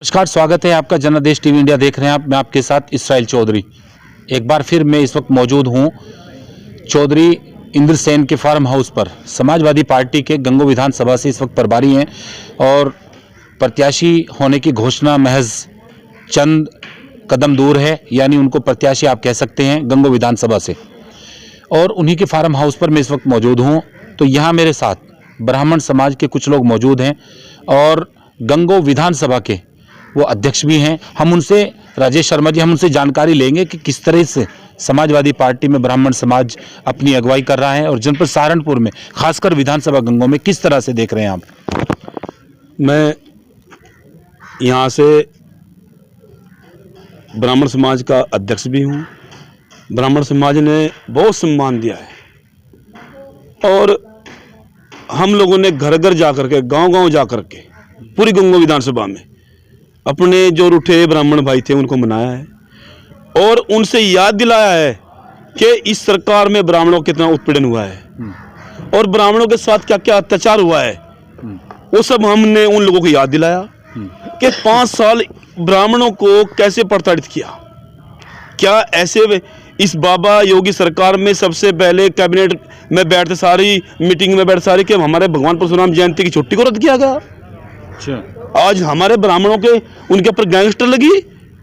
नमस्कार, स्वागत है आपका जनादेश टीवी इंडिया देख रहे हैं आप। मैं आपके साथ इसराइल चौधरी। एक बार फिर मैं इस वक्त मौजूद हूं चौधरी इंद्रसेन के फार्म हाउस पर। समाजवादी पार्टी के गंगो विधानसभा से इस वक्त प्रभारी हैं और प्रत्याशी होने की घोषणा महज चंद कदम दूर है, यानी उनको प्रत्याशी आप कह सकते हैं गंगो विधानसभा से। और उन्हीं के फार्म हाउस पर मैं इस वक्त मौजूद हूँ। तो यहाँ मेरे साथ ब्राह्मण समाज के कुछ लोग मौजूद हैं और गंगो विधानसभा के वो अध्यक्ष भी हैं। हम उनसे, राजेश शर्मा जी, हम उनसे जानकारी लेंगे कि किस तरह से समाजवादी पार्टी में ब्राह्मण समाज अपनी अगुवाई कर रहा है और जनपद सहारनपुर में खासकर विधानसभा गंगो में किस तरह से देख रहे हैं आप। मैं यहाँ से ब्राह्मण समाज का अध्यक्ष भी हूँ। ब्राह्मण समाज ने बहुत सम्मान दिया है और हम लोगों ने घर घर जा करके, गांव-गांव जा करके पूरी गंगो विधानसभा में अपने जो रूठे ब्राह्मण भाई थे उनको मनाया है और उनसे याद दिलाया है कि इस सरकार में ब्राह्मणों को कितना उत्पीड़न हुआ है और ब्राह्मणों के साथ क्या क्या अत्याचार हुआ है, वो सब हमने उन लोगों को याद दिलाया कि 5 साल ब्राह्मणों को कैसे प्रताड़ित किया। क्या ऐसे इस बाबा योगी सरकार में सबसे पहले कैबिनेट में बैठते सारी मीटिंग में बैठते सारी कि हमारे भगवान परशुराम जयंती की छुट्टी को रद्द किया गया। अच्छा, आज हमारे ब्राह्मणों के उनके ऊपर गैंगस्टर लगी।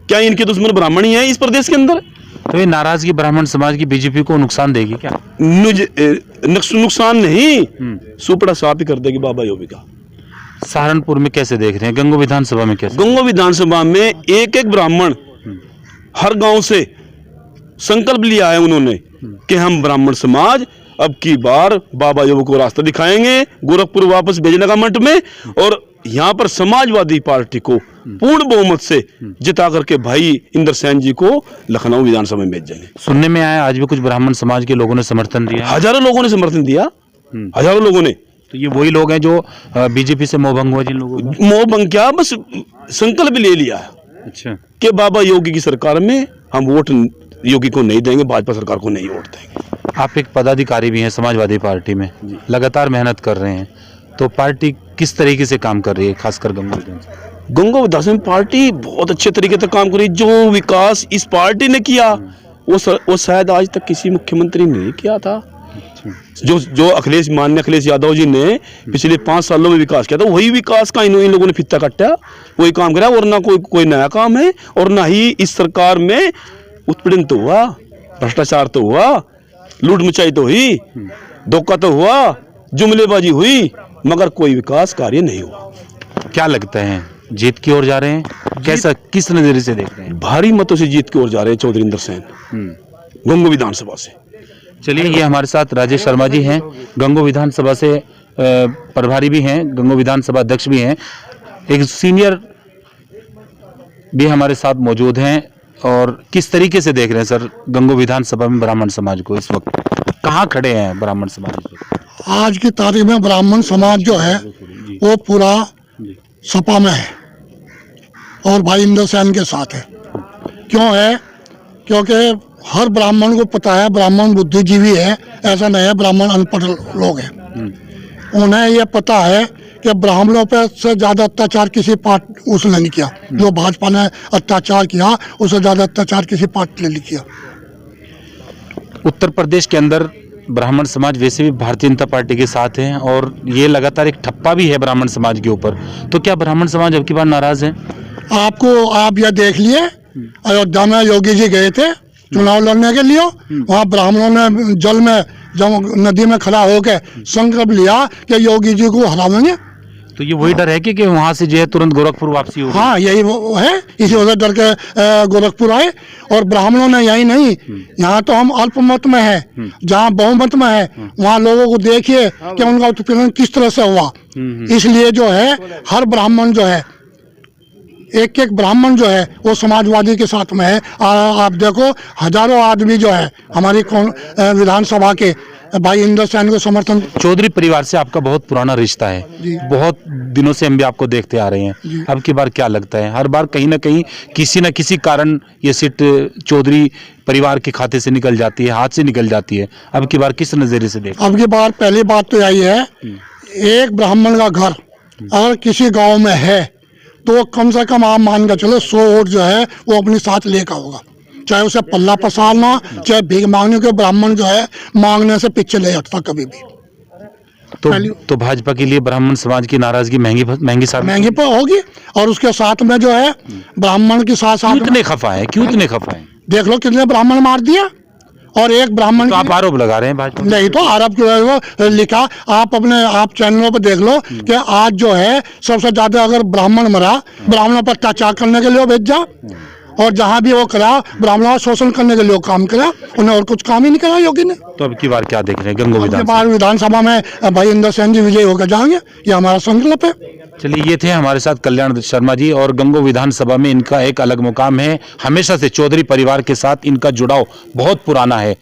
क्या इनके दुश्मन ब्राह्मण ही हैं इस प्रदेश के अंदर? तो ये नाराजगी ब्राह्मण समाज की बीजेपी को नुकसान देगी क्या? नुकसान नहीं, सुपड़ा साफ ही कर देगी बाबा योगी का। सहारनपुर में कैसे देख रहे हैं, गंगो विधानसभा में कैसे? गंगो विधानसभा में एक एक ब्राह्मण हर गांव से संकल्प लिया है उन्होंने कि हम ब्राह्मण समाज अब की बार बाबा योगी को रास्ता दिखाएंगे, गोरखपुर वापस भेजने का मंच में, और यहाँ पर समाजवादी पार्टी को पूर्ण बहुमत से जिता करके भाई इंद्रसेन जी को लखनऊ विधानसभा में भेज जाएंगे। सुनने में आया आज भी कुछ ब्राह्मण समाज के लोगों ने समर्थन दिया। हजारों लोगों ने समर्थन दिया, हजारों लोगों ने। तो ये वही लोग हैं जो बीजेपी से मोहभंग हुआ, जिन लोगों को मोह भंग क्या, बस संकल्प ले लिया अच्छा कि बाबा योगी की सरकार में हम वोट योगी को नहीं देंगे, भाजपा सरकार को नहीं वोट देंगे। आप एक पदाधिकारी भी हैं समाजवादी पार्टी में, लगातार मेहनत कर रहे हैं, तो पार्टी किस तरीके से काम कर रही है खासकर गंगो विधानसभा? गंगो विधानसभा पार्टी बहुत अच्छे तरीके से काम कर रही है। जो विकास इस पार्टी ने किया वो शायद आज तक किसी मुख्यमंत्री ने नहीं किया था। जो माननीय अखिलेश यादव जी ने पिछले 5 सालों में विकास किया था, वही विकास का इन लोगों ने फित्ता काटा, वही काम करा। और ना कोई नया काम है और ना ही इस सरकार में उत्पीड़न तो हुआ, भ्रष्टाचार तो हुआ, लूट मचाई तो हुई, धोखा तो हुआ, जुमलेबाजी हुई, मगर कोई विकास कार्य नहीं हुआ। क्या लगता है, जीत की ओर जा रहे हैं? कैसा, किस नजरिए से देख रहे हैं? भारी मतों से जीत की ओर जा रहे हैं चौधरी इंद्रसेन गंगो विधानसभा से। चलिए, ये हमारे साथ राजेश शर्मा जी हैं, गंगो विधानसभा से प्रभारी भी हैं, गंगो विधानसभा अध्यक्ष भी हैं, एक सीनियर भी हमारे साथ मौजूद हैं। और किस तरीके से देख रहे हैं सर गंगो विधानसभा में ब्राह्मण समाज को? इस वक्त कहाँ खड़े हैं ब्राह्मण समाज? आज की तारीख में ब्राह्मण समाज जो है वो पूरा सपा में है और भाई इंद्रसेन के साथ है। क्यों है? क्योंकि हर ब्राह्मण को पता है ब्राह्मण बुद्धिजीवी है, ऐसा नहीं है ब्राह्मण अनपढ़ लोग हैं। उन्हें ये पता है कि ब्राह्मणों पर से ज़्यादा अत्याचार किसी पार्टी उसने नहीं किया। जो भाजपा ने अत्याचार किया उससे ज़्यादा अत्याचार किसी पार्टी ने नहीं किया। उत्तर प्रदेश के अंदर ब्राह्मण समाज वैसे भी भारतीय जनता पार्टी के साथ है और ये लगातार एक ठप्पा भी है ब्राह्मण समाज के ऊपर। तो क्या ब्राह्मण समाज अब की बार नाराज है? आप यह देख लिए, अयोध्या में योगी जी गए थे चुनाव लड़ने के लिए, वहाँ ब्राह्मणों ने जल में जब नदी में खड़ा होकर संकल्प लिया कि योगी जी को हराएंगे। तो ये वही डर है कि वहाँ से जो है तुरंत गोरखपुर वापसी हो? हाँ, यही वो है, इसी वजह डर के गोरखपुर आए। और ब्राह्मणों ने यही नहीं, यहाँ तो हम अल्पमत में है, जहाँ बहुमत में है वहाँ लोगों को देखिए कि उनका उत्पीड़न किस तरह से हुआ। इसलिए जो है हर ब्राह्मण जो है, एक एक ब्राह्मण जो है वो समाजवादी के साथ में है। आप देखो हजारों आदमी जो है हमारी विधानसभा के भाई इंद्रसेन को समर्थन। चौधरी परिवार से आपका बहुत पुराना रिश्ता है, बहुत दिनों से हम भी आपको देखते आ रहे हैं। अब की बार क्या लगता है, हर बार कहीं ना कहीं किसी न किसी कारण ये सीट चौधरी परिवार के खाते से निकल जाती है, हाथ से निकल जाती है। अब की बार किस नजरिए से देख? अब की बार पहली बात तो यही है, एक ब्राह्मण का घर अगर किसी गांव में है तो कम से कम आप मान के चलो 100 वोट जो है वो अपने साथ लेकर होगा, चाहे उसे पल्ला पसारना, चाहे भीख मांगने के ब्राह्मण जो है मांगने से पीछे नहीं हटता कभी भी। तो भाजपा के लिए ब्राह्मण समाज की नाराजगी महंगी साबित महंगी पर होगी, और उसके साथ में जो है ब्राह्मण के साथ क्यों साथ इतने खफा है, क्यों इतने खफा है? देख लो कितने ब्राह्मण मार दिया, और एक ब्राह्मण तो आप आरोप लगा रहे हैं भाजपा पे? नहीं, तो आरोप जो है वो लिखा, आप चैनलों पर देख लो कि आज जो है सबसे ज्यादा अगर ब्राह्मण मरा, ब्राह्मणों पर अत्याचार करने के लिए वो भेजा, और जहाँ भी वो करा ब्राह्मणों का शोषण करने के लिए काम करा, उन्हें और कुछ काम ही नहीं करा योगी ने। तो अब की बार क्या देख रहे हैं गंगो विधानसभा में भाई इंदर सेन जी विजयी होकर जाएंगे, ये हमारा संकल्प है। चलिए, ये थे हमारे साथ कल्याण शर्मा जी, और गंगो विधानसभा में इनका एक अलग मुकाम है। हमेशा से चौधरी परिवार के साथ इनका जुड़ाव बहुत पुराना है।